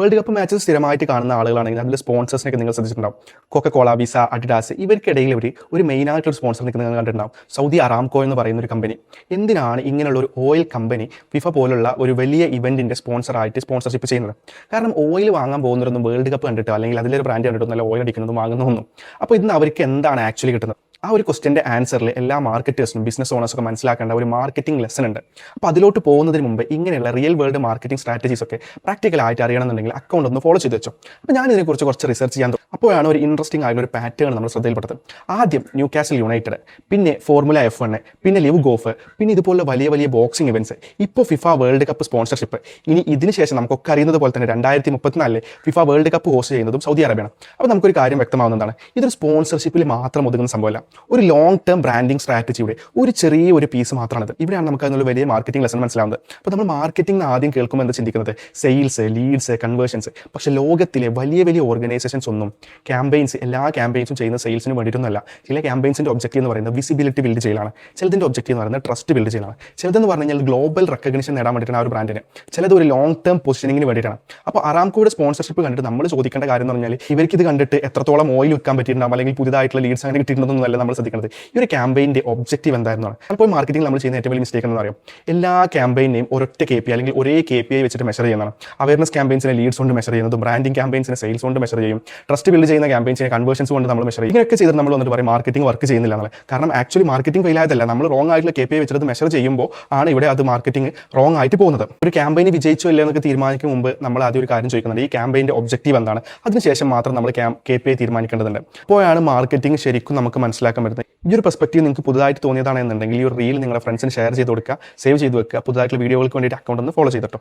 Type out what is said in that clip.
World cup matches സ്ഥിരമായിട്ട് കാണുന്ന ആളുകളാണെങ്കിൽ അതിൽ സ്പോൺസേഴ്സിനൊക്കെ നിങ്ങൾ ശ്രദ്ധിച്ചിട്ടുണ്ടാവും. കൊക്കക്കോള, വിസ, അഡിഡാസ് ഇവർക്കിടയിൽ ഒരു മെയിനായിട്ടൊരു സ്പോൺസർ നിൽക്കുന്നത് കണ്ടിട്ടുണ്ടാവും. സൗദി അറാംകോ എന്ന് പറയുന്ന ഒരു കമ്പനി. എന്തിനാണ് ഇങ്ങനെയുള്ള ഒരു ഓയിൽ കമ്പനി ഫിഫ പോലുള്ള ഒരു വലിയ ഇവന്റിന്റെ സ്പോൺസറായിട്ട് സ്പോൺസർഷിപ്പ് ചെയ്യുന്നത്? കാരണം ഓയിൽ വാങ്ങാൻ പോകുന്നവരൊന്നും വേൾഡ് കപ്പ് കണ്ടിട്ടോ അല്ലെങ്കിൽ അതിലൊരു ബ്രാൻഡ് കണ്ടിട്ടോ നല്ല ഓയിൽ അടിക്കുന്നതും വാങ്ങുന്നതൊന്നും. അപ്പോൾ ഇന്ന് അവർക്ക് എന്താണ് ആക്ച്വലി കിട്ടുന്നത്? ആ ഒരു ക്വസ്റ്റ്യൻ്റെ ആൻസറിൽ എല്ലാ മാർക്കറ്റേഴ്സിനും ബിസിനസ് ഓണേഴ്സൊക്കെ മനസ്സിലാക്കേണ്ട ഒരു മാർക്കറ്റിംഗ് ലെസൺ ഉണ്ട്. അപ്പോൾ അതിലോട്ട് പോകുന്നതിന് മുമ്പ് ഇങ്ങനെയുള്ള റിയൽ വേൾഡ് മാർക്കറ്റിംഗ് സ്ട്രാറ്റജീസ് ഒക്കെ പ്രാക്ടിക്കലായിട്ട് അറിയണമെന്നുണ്ടെങ്കിൽ അക്കൗണ്ട് ഒന്ന് ഫോളോ ചെയ്ത് വെച്ചോ. അപ്പോൾ ഞാൻ ഇതിനെക്കുറിച്ച് കുറച്ച് റിസർച്ച് ചെയ്യാൻ അപ്പോഴാണ് ഒരു ഇൻട്രസ്റ്റിംഗ് ആയിട്ടുള്ള ഒരു പാറ്റേൺ നമ്മൾ ശ്രദ്ധയിൽപ്പെട്ടത്. ആദ്യം ന്യൂകാസിൽ യുണൈറ്റഡ്, പിന്നെ ഫോർമുല F1, പിന്നെ ലിവ് ഗോഫ്, പിന്നെ ഇതുപോലെ വലിയ വലിയ ബോക്സിംഗ് ഇവന്റ്സ്, ഇപ്പോൾ ഫിഫ വേൾഡ് കപ്പ് സ്പോൺസർഷിപ്പ്. ഇനി ഇതിന് ശേഷം നമുക്കൊക്കെ അറിയുന്നത് പോലെ തന്നെ 2034 ഫിഫ വേൾഡ് കപ്പ് ഹോസ്റ്റ് ചെയ്യുന്നതും സൗദി അറേബ്യയാണ്. അപ്പോൾ നമുക്കൊരു കാര്യം വ്യക്തമാവുന്നതാണ്, ഇതൊരു സ്പോൺസർഷിപ്പിൽ മാത്രം ഒതുങ്ങുന്ന സംഭവമല്ല. ഒരു ലോങ് ടേം ബ്രാൻഡിങ് സ്ട്രാറ്റജിയുടെ ഒരു ചെറിയ പീസ് മാത്രമാണിത്. ഇവിടെയാണ് നമുക്ക് അതിനുള്ള വലിയ മാർക്കറ്റിംഗ് ലെസൺ മനസ്സിലാവുന്നത്. അപ്പോൾ നമ്മൾ മാർക്കറ്റിംഗ് ആദ്യം കേൾക്കുമ്പോൾ എന്താ ചിന്തിക്കുന്നത്? Sales, leads, conversions. പക്ഷേ ലോകത്തിലെ വലിയ വലിയ ഓർഗനൈസേഷൻസ് ഒന്നും ക്യാമ്പയിൻസ്, എല്ലാ ക്യാമ്പയിൻസും ചെയ്യുന്ന സെയിൽസിന് വേണ്ടിയിട്ടൊന്നുമല്ല. ചില ക്യാമ്പയിൻസിൻ്റെ ഒബ്ജക്റ്റീവ് എന്ന് പറയുന്നത് വിസിബിലിറ്റി ബിൽഡ് ചെയ്യലാണ്. ചിലതിൻ്റെ ഒബ്ജക്റ്റീവ് എന്ന് പറയുന്നത് ട്രസ്റ്റ് ബിൽഡ് ചെയ്യലാണ്. ചിലതെന്ന് പറഞ്ഞു കഴിഞ്ഞാൽ ഗ്ലോബൽ റെക്കഗ്നിഷൻ നേടാൻ വേണ്ടിയിട്ടാണ് ആ ഒരു ബ്രാൻഡിന്. ചിലത് ഒരു ലോങ് ടേം പൊസിഷനിങ്ങിന് വേണ്ടിയിട്ടാണ്. അപ്പോൾ അറാംകോയുടെ സ്പോൺസർഷിപ്പ് കണ്ടിട്ട് നമ്മൾ ചോദിക്കേണ്ട കാര്യം എന്ന് പറഞ്ഞാൽ ഇവർക്ക് ഇത് കണ്ടിട്ട് എത്രത്തോളം ഓയിൽ വിൽക്കാൻ പറ്റിയിട്ടുണ്ടാകും അല്ലെങ്കിൽ പുതിയതായിട്ടുള്ള ലീഡ്സ് അങ്ങനെ കിട്ടിയിട്ടുണ്ടെന്നല്ല നമ്മൾ ശ്രദ്ധിക്കുന്നത്. ഈ ഒരു ക്യാമ്പയിൻ്റെ ഒബ്ജക്റ്റീവ് എന്തായിരുന്നാണ്. അപ്പോൾ മാർക്കറ്റിംഗ് നമ്മൾ ചെയ്യുന്ന ഏറ്റവും വലിയ മിസ്റ്റേക്ക് എന്ന് പറയും, എല്ലാ ക്യാമ്പയിനെയും ഒരൊറ്റ KPI അല്ലെങ്കിൽ ഒരേ KPI വെച്ചിട്ട് മെഷർ ചെയ്യുന്നതാണ്. അവയർനെസ് ക്യാമ്പയിൻസിനെ ലീഡ്സ് കൊണ്ട് മെഷർ ചെയ്യുന്നതും, ബ്രാൻഡിംഗ് ക്യാമ്പയിൻസിനെ സെയിൽസ് കൊണ്ട് മെഷർ ചെയ്യും, ട്രസ്റ്റ് ബിൽഡ് ചെയ്യുന്ന ക്യാമ്പയിൻസിനെ കൺവേർഷൻസ് കൊണ്ട് നമ്മൾ മെഷർ ചെയ്യും. ഇങ്ങനെയൊക്കെ ചെയ്തിട്ട് നമ്മൾ വന്നിട്ട് പറയും മാർക്കറ്റിംഗ് വർക്ക് ചെയ്യുന്നില്ല എന്നുള്ളത്. കാരണം ആക്ച്വലി മാർക്കറ്റിംഗ് ഫെയിൽ ആയതല്ല, നമ്മൾ റോങ് ആയിട്ടുള്ള KPI വെച്ചിട്ട് മെഷർ ചെയ്യുമ്പോൾ ആണ് ഇവിടെ അത് മാർക്കറ്റിംഗ് റോങ് ആയിട്ട് പോകുന്നത്. ഒരു ക്യാമ്പയിന് വിജയിച്ചോ ഇല്ല എന്നൊക്കെ തീരുമാനിക്കും മുമ്പ് നമ്മൾ ആദ്യം ഒരു കാര്യം ചോദിക്കുന്നുണ്ട്, ഈ ക്യാമ്പയിൻ്റെ ഒബ്ജക്റ്റീവ് എന്താണ്? അതിനുശേഷം മാത്രം നമ്മൾ KPI തീരുമാനിക്കേണ്ടതുണ്ട്. അപ്പോഴാണ് മാർക്കറ്റിംഗ് ശരിക്കും നമുക്ക് മനസ്സിലാക്കാൻ പറ്റുന്നത്. ഈ ഒരു പെർസ്പെക്റ്റീവ് നിങ്ങൾക്ക് പുതുതായിട്ട് തോന്നിയതാണെന്നുണ്ടെങ്കിൽ ഈ ഒരു റീൽ നിങ്ങളുടെ ഫ്രണ്ട്സിന് ഷെയർ ചെയ്ത് കൊടുക്കുക, സേവ് ചെയ്ത് വെക്കുക. പുതുതായിട്ടുള്ള വീഡിയോകൾക്ക് വേണ്ടിയിട്ട് അക്കൗണ്ട് ഒന്ന് ഫോളോ ചെയ്തിട്ടോ.